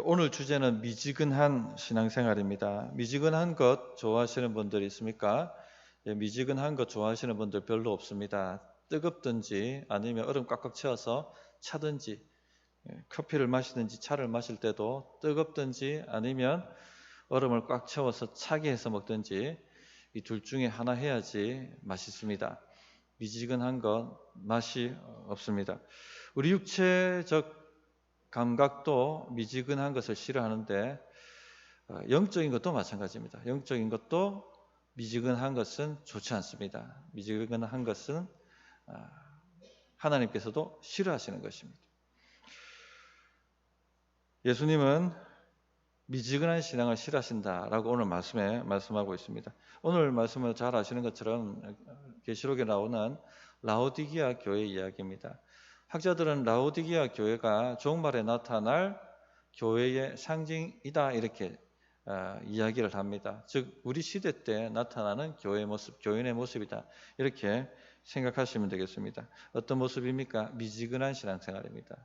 오늘 주제는 미지근한 신앙생활입니다. 미지근한 것 좋아하시는 분들이 있습니까? 미지근한 것 좋아하시는 분들 별로 없습니다. 뜨겁든지 아니면 얼음 꽉꽉 채워서 차든지 커피를 마시든지 차를 마실 때도 뜨겁든지 아니면 얼음을 꽉 채워서 차게 해서 먹든지 이 둘 중에 하나 해야지 맛있습니다. 미지근한 것 맛이 없습니다. 우리 육체적 감각도 미지근한 것을 싫어하는데 영적인 것도 마찬가지입니다. 영적인 것도 미지근한 것은 좋지 않습니다. 미지근한 것은 하나님께서도 싫어하시는 것입니다. 예수님은 미지근한 신앙을 싫어하신다라고 오늘 말씀에 말씀하고 있습니다. 오늘 말씀을 잘 아시는 것처럼 계시록에 나오는 라오디게아 교회 이야기입니다. 학자들은 라오디게아 교회가 종말에 나타날 교회의 상징이다 이렇게 이야기를 합니다. 즉 우리 시대 때 나타나는 교회의 모습, 교인의 모습이다 이렇게 생각하시면 되겠습니다. 어떤 모습입니까? 미지근한 신앙생활입니다.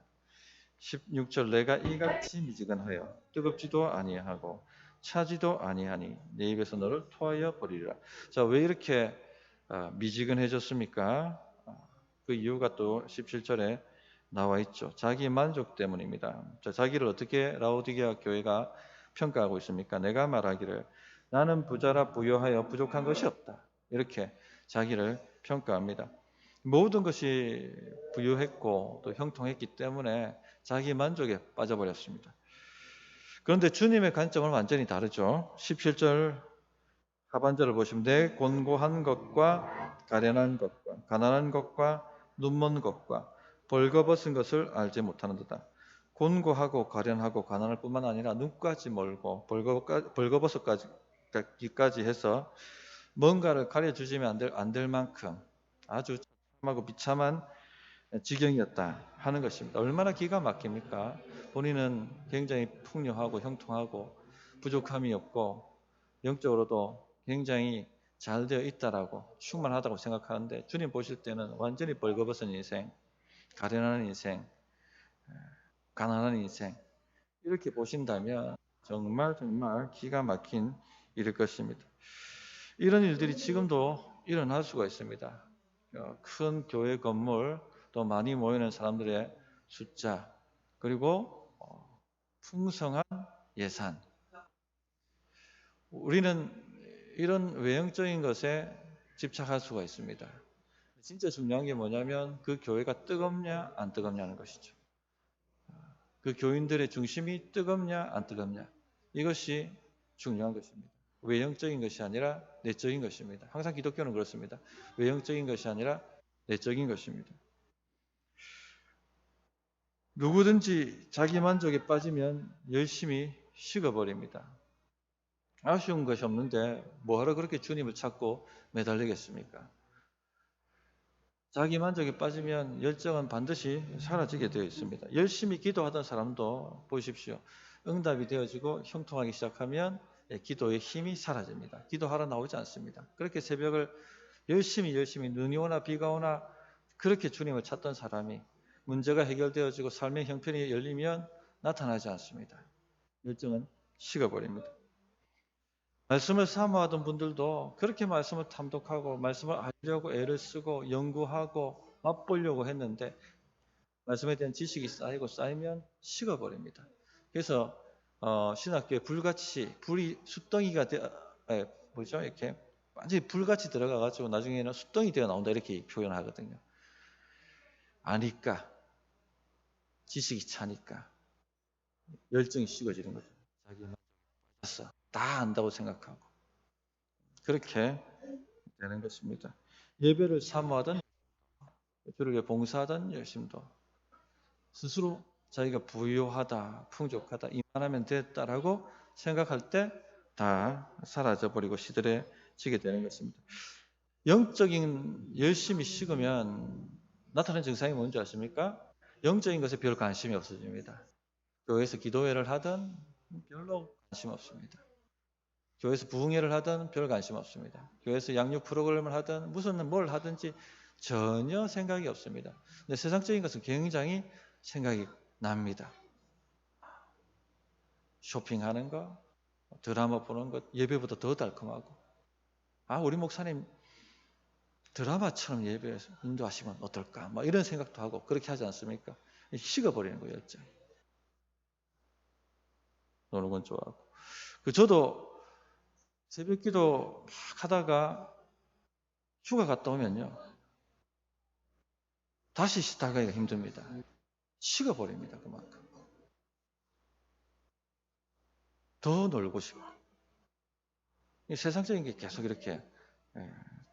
16절 내가 이같이 미지근하여 뜨겁지도 아니하고 차지도 아니하니 내 입에서 너를 토하여 버리리라. 자, 왜 이렇게 미지근해졌습니까? 그 이유가 또 17절에 나와 있죠. 자기 만족 때문입니다. 자, 자기를 어떻게 라오디게아 교회가 평가하고 있습니까? 내가 말하기를 나는 부자라 부요하여 부족한 것이 없다. 이렇게 자기를 평가합니다. 모든 것이 부유했고 또 형통했기 때문에 자기 만족에 빠져버렸습니다. 그런데 주님의 관점은 완전히 다르죠. 17절 하반절을 보시면 내 곤고한 것과 가련한 것과 가난한 것과 눈먼 것과 벌거벗은 것을 알지 못하는도다. 곤고하고 가련하고 가난할 뿐만 아니라 눈까지 멀고 벌거벗어까지 해서 뭔가를 가려주시면 안 될 만큼 아주 참하고 비참한 지경이었다 하는 것입니다. 얼마나 기가 막힙니까? 본인은 굉장히 풍요하고 형통하고 부족함이 없고 영적으로도 굉장히 잘 되어 있다라고 충만하다고 생각하는데 주님 보실 때는 완전히 벌거벗은 인생, 가련한 인생, 가난한 인생 이렇게 보신다면 정말 기가 막힌 일일 것입니다. 이런 일들이 지금도 일어날 수가 있습니다. 큰 교회 건물 또 많이 모이는 사람들의 숫자 그리고 풍성한 예산 우리는 이런 외형적인 것에 집착할 수가 있습니다. 진짜 중요한 게 뭐냐면 그 교회가 뜨겁냐 안 뜨겁냐는 것이죠. 그 교인들의 중심이 뜨겁냐 안 뜨겁냐 이것이 중요한 것입니다. 외형적인 것이 아니라 내적인 것입니다. 항상 기독교는 그렇습니다. 외형적인 것이 아니라 내적인 것입니다. 누구든지 자기 만족에 빠지면 열심히 식어버립니다. 아쉬운 것이 없는데 뭐하러 그렇게 주님을 찾고 매달리겠습니까? 자기 만족에 빠지면 열정은 반드시 사라지게 되어 있습니다. 열심히 기도하던 사람도 보십시오. 응답이 되어지고 형통하기 시작하면 기도의 힘이 사라집니다. 기도하러 나오지 않습니다. 그렇게 새벽을 열심히 눈이 오나 비가 오나 그렇게 주님을 찾던 사람이 문제가 해결되어지고 삶의 형편이 열리면 나타나지 않습니다. 열정은 식어버립니다. 말씀을 사모하던 분들도 그렇게 말씀을 탐독하고 말씀을 알려고 애를 쓰고 연구하고 맛보려고 했는데 말씀에 대한 지식이 쌓이면 식어버립니다. 그래서 신학교에 불이 숫덩이가 뭐죠? 이렇게 완전히 불같이 들어가가지고 나중에는 숫덩이 되어 나온다 이렇게 표현하거든요. 아니까 지식이 차니까 열정이 식어지는 거죠. 자기는 알았어. 다 안다고 생각하고 그렇게 되는 것입니다. 예배를 사모하던 주를 위해 봉사하던 열심도 스스로 자기가 부유하다, 풍족하다, 이만하면 됐다라고 생각할 때 다 사라져버리고 시들해지게 되는 것입니다. 영적인 열심이 식으면 나타나는 증상이 뭔지 아십니까? 영적인 것에 별 관심이 없어집니다. 교회에서 기도회를 하든 별로 관심 없습니다. 교회에서 부흥회를 하든 별 관심 없습니다. 교회에서 양육 프로그램을 하든 무슨 뭘 하든지 전혀 생각이 없습니다. 근데 세상적인 것은 굉장히 생각이 납니다. 쇼핑하는 거, 드라마 보는 것, 예배보다 더 달콤하고. 우리 목사님 드라마처럼 예배에서 인도하시면 어떨까? 막 이런 생각도 하고 그렇게 하지 않습니까? 식어버리는 거예요, 열정. 노는 건 좋아하고. 저도 새벽 기도 막 하다가 휴가 갔다 오면요. 다시 시작하기가 힘듭니다. 식어버립니다, 그만큼. 더 놀고 싶고. 이 세상적인 게 계속 이렇게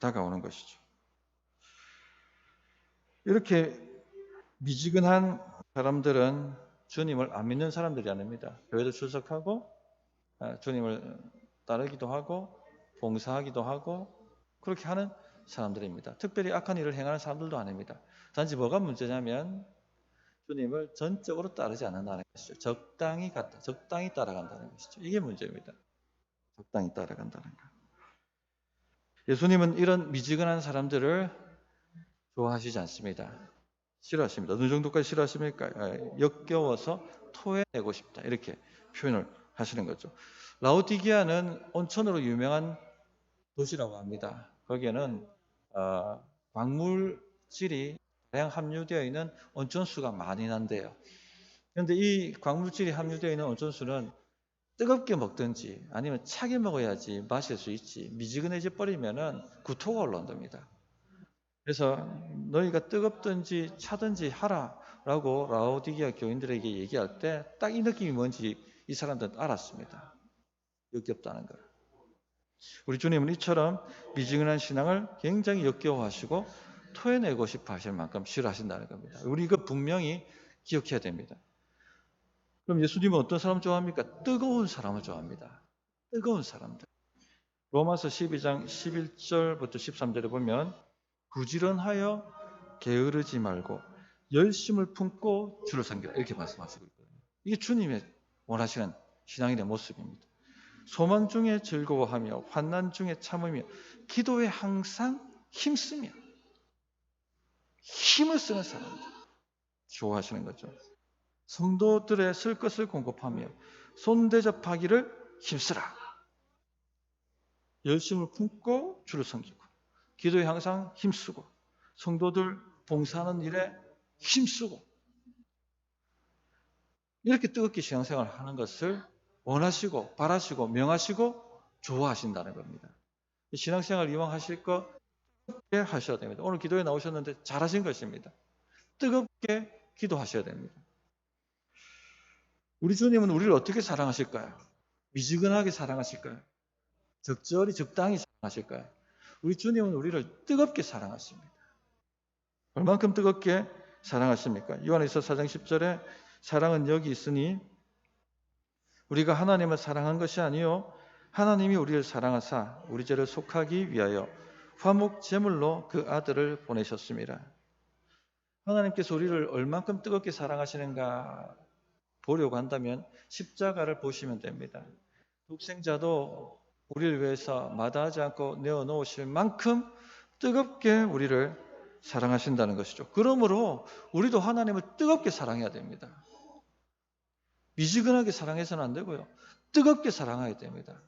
다가오는 것이죠. 이렇게 미지근한 사람들은 주님을 안 믿는 사람들이 아닙니다. 교회도 출석하고 주님을 따르기도 하고 봉사하기도 하고 그렇게 하는 사람들입니다. 특별히 악한 일을 행하는 사람들도 아닙니다. 단지 뭐가 문제냐면 주님을 전적으로 따르지 않는다는 것이죠. 적당히 따라간다는 것이죠. 이게 문제입니다. 적당히 따라간다는 것. 예수님은 이런 미지근한 사람들을 좋아하시지 않습니다. 싫어하십니다. 어느 정도까지 싫어하십니까? 역겨워서 토해내고 싶다. 이렇게 표현을 하시는 거죠. 라오디게아는 온천으로 유명한 도시라고 합니다. 거기에는 광물질이 다량 함유되어 있는 온천수가 많이 난대요. 그런데 이 광물질이 함유되어 있는 온천수는 뜨겁게 먹든지 아니면 차게 먹어야지 마실 수 있지. 미지근해져 버리면은 구토가 올라온답니다. 그래서 너희가 뜨겁든지 차든지 하라라고 라오디게아 교인들에게 얘기할 때 딱 이 느낌이 뭔지 이 사람들은 알았습니다. 역겹다는 걸. 우리 주님은 이처럼 미지근한 신앙을 굉장히 역겨워하시고 토해내고 싶어 하실 만큼 싫어하신다는 겁니다. 우리 이거 분명히 기억해야 됩니다. 그럼 예수님은 어떤 사람 좋아합니까? 뜨거운 사람을 좋아합니다. 뜨거운 사람들. 로마서 12장 11절부터 13절에 보면 부지런하여 게으르지 말고 열심을 품고 주를 섬기라 이렇게 말씀하시고 있거든요. 이게 주님의 원하시는 신앙인의 모습입니다. 소망 중에 즐거워하며 환난 중에 참으며 기도에 항상 힘쓰며 힘을 쓰는 사람들 좋아하시는 거죠. 성도들의 쓸 것을 공급하며 손대접하기를 힘쓰라. 열심을 품고 주를 섬기고 기도에 항상 힘쓰고 성도들 봉사하는 일에 힘쓰고 이렇게 뜨겁게 신앙생활을 하는 것을 원하시고 바라시고 명하시고 좋아하신다는 겁니다. 신앙생활 이왕 하실 거 뜨겁게 하셔야 됩니다. 오늘 기도에 나오셨는데 잘하신 것입니다. 뜨겁게 기도하셔야 됩니다. 우리 주님은 우리를 어떻게 사랑하실까요? 미지근하게 사랑하실까요? 적절히 적당히 사랑하실까요? 우리 주님은 우리를 뜨겁게 사랑하십니다. 얼만큼 뜨겁게 사랑하십니까? 요한일서 4장 10절에 사랑은 여기 있으니 우리가 하나님을 사랑한 것이 아니요 하나님이 우리를 사랑하사 우리 죄를 속하기 위하여 화목 제물로 그 아들을 보내셨습니다. 하나님께서 우리를 얼만큼 뜨겁게 사랑하시는가 보려고 한다면 십자가를 보시면 됩니다. 독생자도 우리를 위해서 마다하지 않고 내어놓으실 만큼 뜨겁게 우리를 사랑하신다는 것이죠. 그러므로 우리도 하나님을 뜨겁게 사랑해야 됩니다. 미지근하게 사랑해서는 안 되고요. 뜨겁게 사랑해야 됩니다.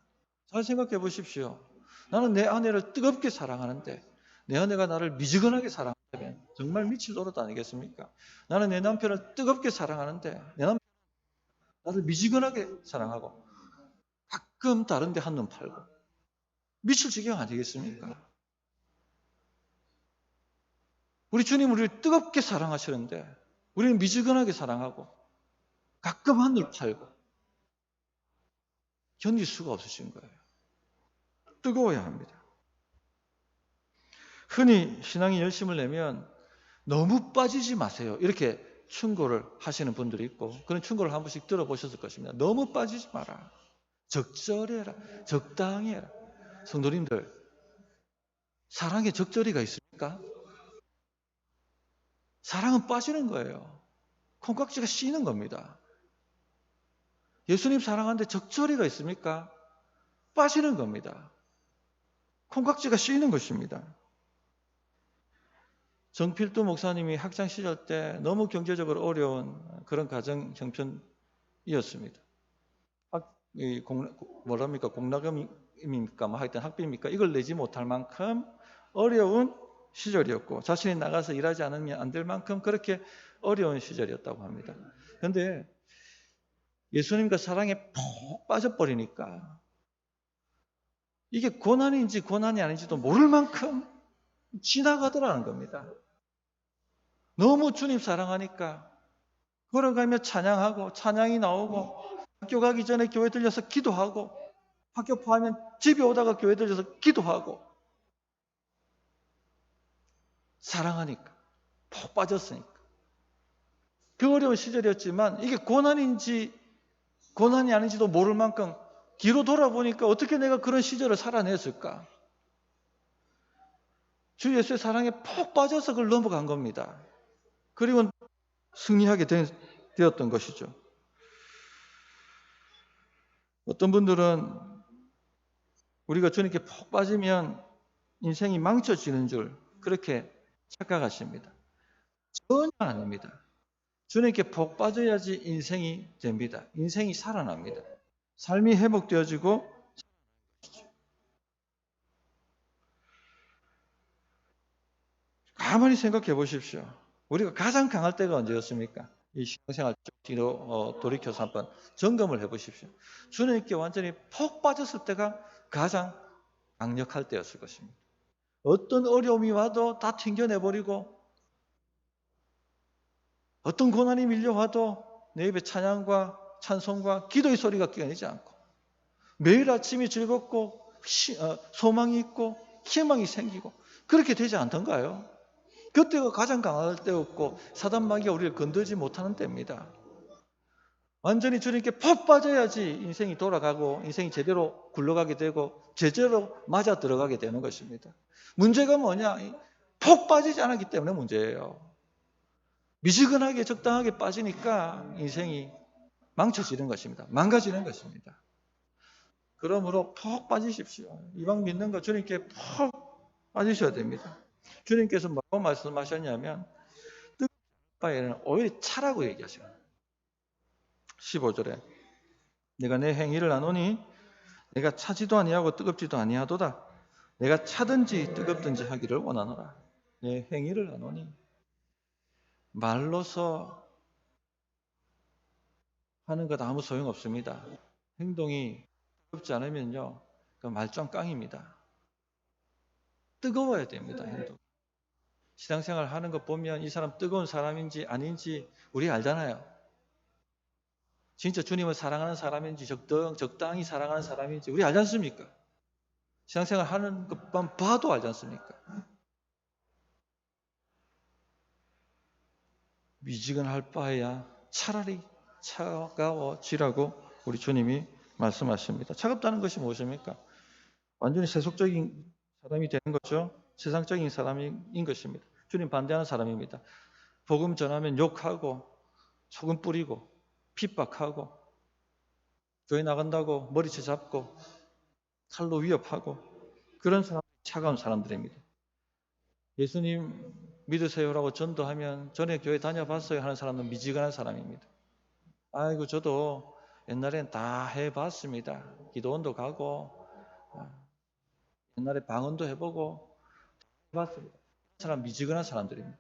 잘 생각해 보십시오. 나는 내 아내를 뜨겁게 사랑하는데 내 아내가 나를 미지근하게 사랑하면 정말 미칠 노릇 아니겠습니까? 나는 내 남편을 뜨겁게 사랑하는데 내 남편은 나를 미지근하게 사랑하고 가끔 다른 데 한눈 팔고 미칠 지경 아니겠습니까? 우리 주님 우리를 뜨겁게 사랑하시는데 우리는 미지근하게 사랑하고 가끔 한눈 팔고 견딜 수가 없으신 거예요. 뜨거워야 합니다. 흔히 신앙이 열심을 내면 너무 빠지지 마세요. 이렇게 충고를 하시는 분들이 있고 그런 충고를 한 번씩 들어보셨을 것입니다. 너무 빠지지 마라. 적절해라. 적당히 해라. 성도님들 사랑에 적절히가 있습니까? 사랑은 빠지는 거예요. 콩깍지가 씌는 겁니다. 예수님 사랑하는데 적절히가 있습니까? 빠지는 겁니다. 콩깍지가 씌는 것입니다. 정필두 목사님이 학창 시절 때 너무 경제적으로 어려운 그런 가정 형편이었습니다. 뭐랍니까? 공락금입니까? 뭐 하여튼 학비입니까? 이걸 내지 못할 만큼 어려운 시절이었고, 자신이 나가서 일하지 않으면 안 될 만큼 그렇게 어려운 시절이었다고 합니다. 그런데 예수님과 사랑에 푹 빠져버리니까 이게 고난인지 고난이 아닌지도 모를 만큼 지나가더라는 겁니다. 너무 주님 사랑하니까 걸어가며 찬양하고, 찬양이 나오고, 학교 가기 전에 교회 들려서 기도하고, 학교 포하면 집에 오다가 교회 들려서 기도하고, 사랑하니까, 푹 빠졌으니까. 그 어려운 시절이었지만 이게 고난인지 고난이 아닌지도 모를 만큼 뒤로 돌아보니까 어떻게 내가 그런 시절을 살아냈을까? 주 예수의 사랑에 푹 빠져서 그걸 넘어간 겁니다. 그리고 승리하게 되었던 것이죠. 어떤 분들은 우리가 주님께 푹 빠지면 인생이 망쳐지는 줄 그렇게 착각하십니다. 전혀 아닙니다. 주님께 푹 빠져야지 인생이 됩니다. 인생이 살아납니다. 삶이 회복되어지고, 가만히 생각해 보십시오. 우리가 가장 강할 때가 언제였습니까? 이 신앙생활 뒤로 돌이켜서 한번 점검을 해 보십시오. 주님께 완전히 푹 빠졌을 때가 가장 강력할 때였을 것입니다. 어떤 어려움이 와도 다 튕겨내버리고, 어떤 고난이 밀려와도 내 입에 찬양과 찬송과 기도의 소리가 끊이지 않고, 매일 아침이 즐겁고 소망이 있고 희망이 생기고, 그렇게 되지 않던가요? 그때가 가장 강할 때였고, 사단 마귀가 우리를 건들지 못하는 때입니다. 완전히 주님께 푹 빠져야지 인생이 돌아가고, 인생이 제대로 굴러가게 되고 제대로 맞아 들어가게 되는 것입니다. 문제가 뭐냐? 푹 빠지지 않았기 때문에 문제예요. 미지근하게 적당하게 빠지니까 인생이 망쳐지는 것입니다. 망가지는 것입니다. 그러므로 푹 빠지십시오. 이방 믿는 거 주님께 푹 빠지셔야 됩니다. 주님께서 뭐라고 말씀하셨냐면 뜨거운 바에는 오히려 차라고 얘기하셔요. 15절에 내가 내 행위를 아노니 내가 차지도 아니하고 뜨겁지도 아니하도다. 내가 차든지 뜨겁든지 하기를 원하노라. 내 행위를 아노니, 말로서 하는 것 아무 소용없습니다. 행동이 뜨겁지 않으면요, 그 말짱깡입니다. 뜨거워야 됩니다. 행동. 신앙생활 하는 거 보면 이 사람 뜨거운 사람인지 아닌지 우리 알잖아요. 진짜 주님을 사랑하는 사람인지 적당히 사랑하는 사람인지 우리 알지 않습니까? 신앙생활 하는 것만 봐도 알지 않습니까? 미지근할 바에야 차라리 차가워지라고 우리 주님이 말씀하십니다. 차갑다는 것이 무엇입니까? 완전히 세속적인 사람이 되는 거죠. 세상적인 사람인 것입니다. 주님 반대하는 사람입니다. 복음 전하면 욕하고 소금 뿌리고 핍박하고 교회 나간다고 머리채 잡고 칼로 위협하고, 그런 사람, 차가운 사람들입니다. 예수님 믿으세요라고 전도하면 전에 교회 다녀봤어요 하는 사람은 미지근한 사람입니다. 아이고 저도 옛날엔 다 해봤습니다. 기도원도 가고 옛날에 방언도 해보고 해봤습니다. 그 사람 미지근한 사람들입니다.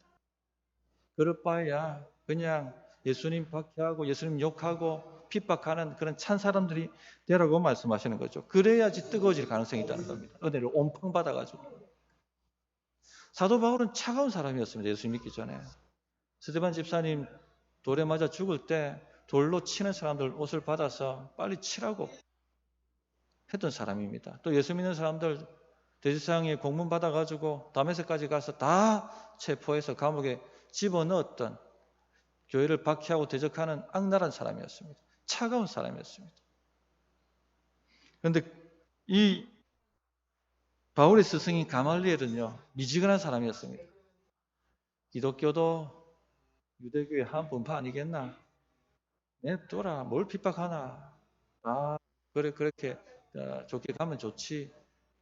그럴 바에야 그냥 예수님 박해하고 예수님 욕하고 핍박하는 그런 찬 사람들이 되라고 말씀하시는 거죠. 그래야지 뜨거워질 가능성이 있다는 겁니다. 은혜를 온팡 받아가지고. 사도 바울은 차가운 사람이었습니다. 예수 믿기 전에. 스데반 집사님 돌에 맞아 죽을 때 돌로 치는 사람들 옷을 받아서 빨리 치라고 했던 사람입니다. 또 예수 믿는 사람들 대제사장에 공문 받아가지고 다메섹까지 가서 다 체포해서 감옥에 집어넣었던, 교회를 박해하고 대적하는 악랄한 사람이었습니다. 차가운 사람이었습니다. 그런데 이 바울의 스승인 가말리엘은요, 미지근한 사람이었습니다. 기독교도 유대교의 한 분파 아니겠나? 냅둬라, 뭘 핍박하나? 아, 그래, 그렇게 좋게 가면 좋지.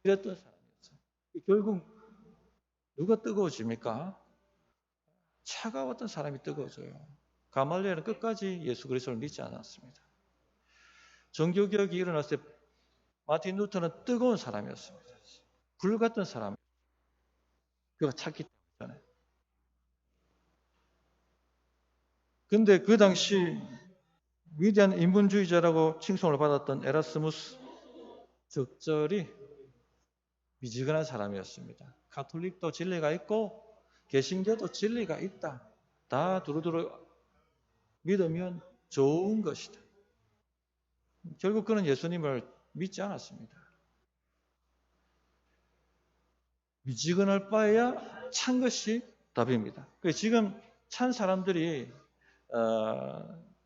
이랬던 사람이었어요. 결국 누가 뜨거워집니까? 차가웠던 사람이 뜨거워져요. 가말리엘은 끝까지 예수 그리스도를 믿지 않았습니다. 종교개혁이 일어났을 때 마틴 루터는 뜨거운 사람이었습니다. 불 같은 사람. 그가 찾기 때문에. 근데 그 당시 위대한 인본주의자라고 칭송을 받았던 에라스무스 적절히 미지근한 사람이었습니다. 가톨릭도 진리가 있고 개신교도 진리가 있다. 다 두루두루 믿으면 좋은 것이다. 결국 그는 예수님을 믿지 않았습니다. 미지근할 바에야 찬 것이 답입니다. 지금 찬 사람들이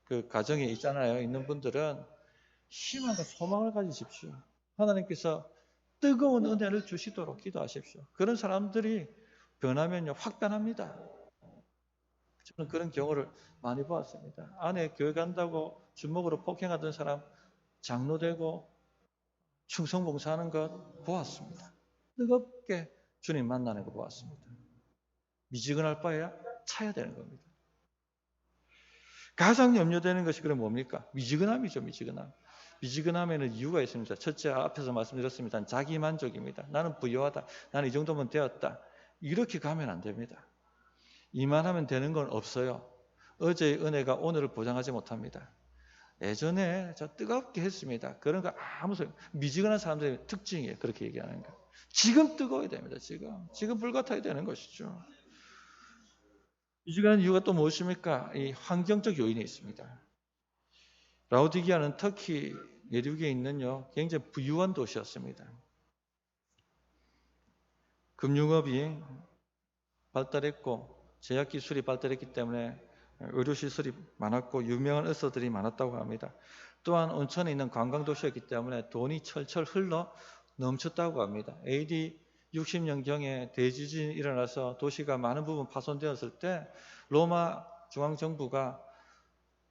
그 가정에 있잖아요. 있는 분들은 희망과 소망을 가지십시오. 하나님께서 뜨거운 은혜를 주시도록 기도하십시오. 그런 사람들이 변하면요, 확 변합니다. 저는 그런 경우를 많이 보았습니다. 아내 교회 간다고 주먹으로 폭행하던 사람 장로되고 충성봉사하는 것 보았습니다. 뜨겁게 주님 만나는 거 보았습니다. 미지근할 바에야 차야 되는 겁니다. 가장 염려되는 것이 그럼 뭡니까? 미지근함이죠, 미지근함. 미지근함에는 이유가 있습니다. 첫째, 앞에서 말씀드렸습니다. 자기 만족입니다. 나는 부유하다. 나는 이 정도면 되었다. 이렇게 가면 안 됩니다. 이만하면 되는 건 없어요. 어제의 은혜가 오늘을 보장하지 못합니다. 예전에 저 뜨겁게 했습니다. 그런 거 아무 소용. 미지근한 사람들의 특징이에요. 그렇게 얘기하는 거. 지금 뜨거워야 됩니다. 지금 불같아야 되는 것이죠. 미지근한 이유가 또 무엇입니까? 이 환경적 요인이 있습니다. 라우디기아는 터키 내륙에 있는요, 굉장히 부유한 도시였습니다. 금융업이 발달했고 제약기술이 발달했기 때문에 의료시설이 많았고 유명한 의사들이 많았다고 합니다. 또한 온천에 있는 관광도시였기 때문에 돈이 철철 흘러 넘쳤다고 합니다. AD 60년경에 대지진이 일어나서 도시가 많은 부분 파손되었을 때 로마 중앙정부가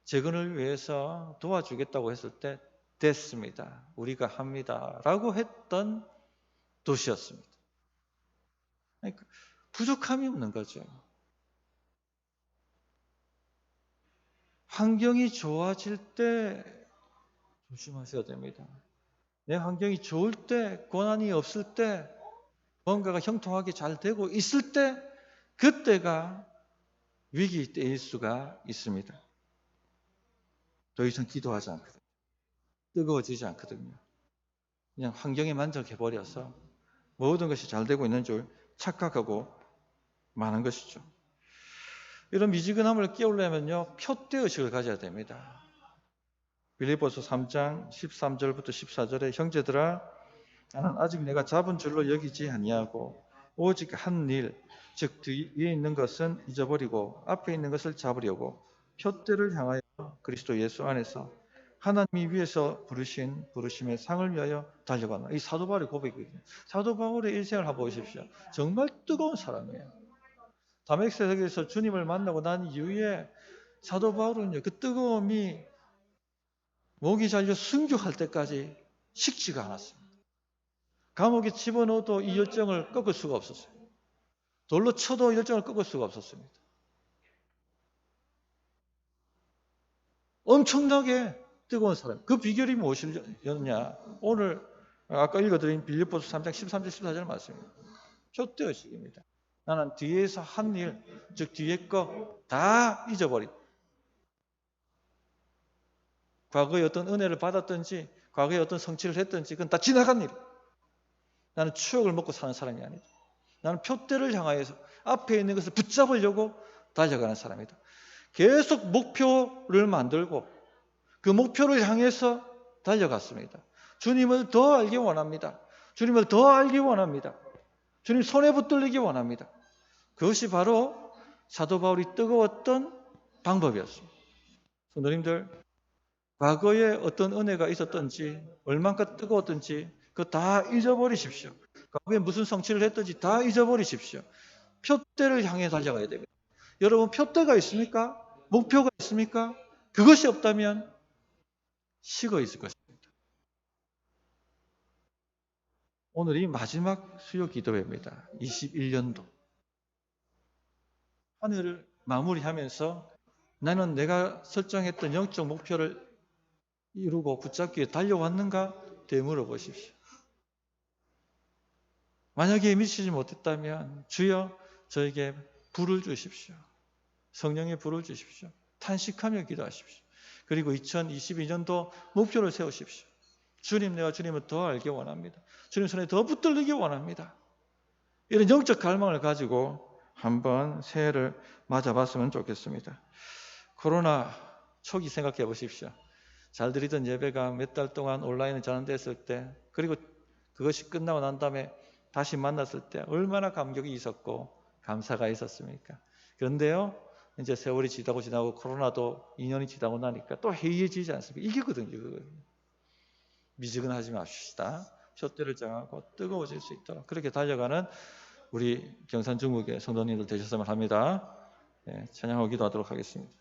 재건을 위해서 도와주겠다고 했을 때 됐습니다. 우리가 합니다. 라고 했던 도시였습니다. 그러니까 부족함이 없는 거죠. 환경이 좋아질 때 조심하셔야 됩니다. 내 환경이 좋을 때, 고난이 없을 때, 뭔가가 형통하게 잘 되고 있을 때, 그때가 위기 때일 수가 있습니다. 더 이상 기도하지 않거든요. 뜨거워지지 않거든요. 그냥 환경에 만족해버려서 모든 것이 잘 되고 있는 줄 착각하고 마는 것이죠. 이런 미지근함을 깨우려면요, 표대의식을 가져야 됩니다. 빌립보서 3장 13절부터 14절에 형제들아 나는 아직 내가 잡은 줄로 여기지 아니하고 오직 한 일, 즉 뒤에 있는 것은 잊어버리고 앞에 있는 것을 잡으려고 표대를 향하여 그리스도 예수 안에서 하나님이 위에서 부르신 부르심의 상을 위하여 달려가나. 이 사도 바울의 고백이거든요. 사도 바울의 일생을 한번 보십시오. 정말 뜨거운 사람이에요. 다메섹에서 주님을 만나고 난 이후에 사도 바울은요, 그 뜨거움이 목이 잘려 순교할 때까지 식지가 않았습니다. 감옥에 집어넣어도 이 열정을 꺾을 수가 없었어요. 돌로 쳐도 열정을 꺾을 수가 없었습니다. 엄청나게 뜨거운 사람. 그 비결이 무엇이었냐? 오늘 아까 읽어드린 빌립보서 3장 13절 14절 말씀입니다. 표대의식입니다. 나는 뒤에서 한 일, 즉 뒤에 거 다 잊어버린. 과거에 어떤 은혜를 받았든지 과거에 어떤 성취를 했든지 그건 다 지나간 일. 나는 추억을 먹고 사는 사람이 아니다. 나는 표대를 향하여서 앞에 있는 것을 붙잡으려고 달려가는 사람이다. 계속 목표를 만들고 그 목표를 향해서 달려갔습니다. 주님을 더 알기 원합니다. 주님을 더 알기 원합니다. 주님 손에 붙들리기 원합니다. 그것이 바로 사도 바울이 뜨거웠던 방법이었습니다. 성도님들, 과거에 어떤 은혜가 있었던지 얼만큼 뜨거웠던지 그거 다 잊어버리십시오. 과거에 무슨 성취를 했든지 다 잊어버리십시오. 표대를 향해 달려가야 됩니다. 여러분 표대가 있습니까? 목표가 있습니까? 그것이 없다면 식어 있을 것입니다. 오늘이 마지막 수요 기도회입니다. 21년도. 한 해를 마무리하면서 나는 내가 설정했던 영적 목표를 이루고 붙잡기에 달려왔는가? 되물어 보십시오. 만약에 미치지 못했다면 주여 저에게 불을 주십시오. 성령의 불을 주십시오. 탄식하며 기도하십시오. 그리고 2022년도 목표를 세우십시오. 주님, 내가 주님을 더 알기 원합니다. 주님 손에 더 붙들리기 원합니다. 이런 영적 갈망을 가지고 한번 새해를 맞아봤으면 좋겠습니다. 코로나 초기 생각해 보십시오. 잘 드리던 예배가 몇 달 동안 온라인에 전환됐을 때, 그리고 그것이 끝나고 난 다음에 다시 만났을 때 얼마나 감격이 있었고 감사가 있었습니까? 그런데요, 이제 세월이 지나고 코로나도 2년이 지나고 나니까 또 해이해지지 않습니까? 이거거든요. 미지근하지 맙시다. 푯대를 정하고 뜨거워질 수 있도록 그렇게 달려가는 우리 경산중국의 성도님들 되셨으면 합니다. 찬양하고 기도하도록 하겠습니다.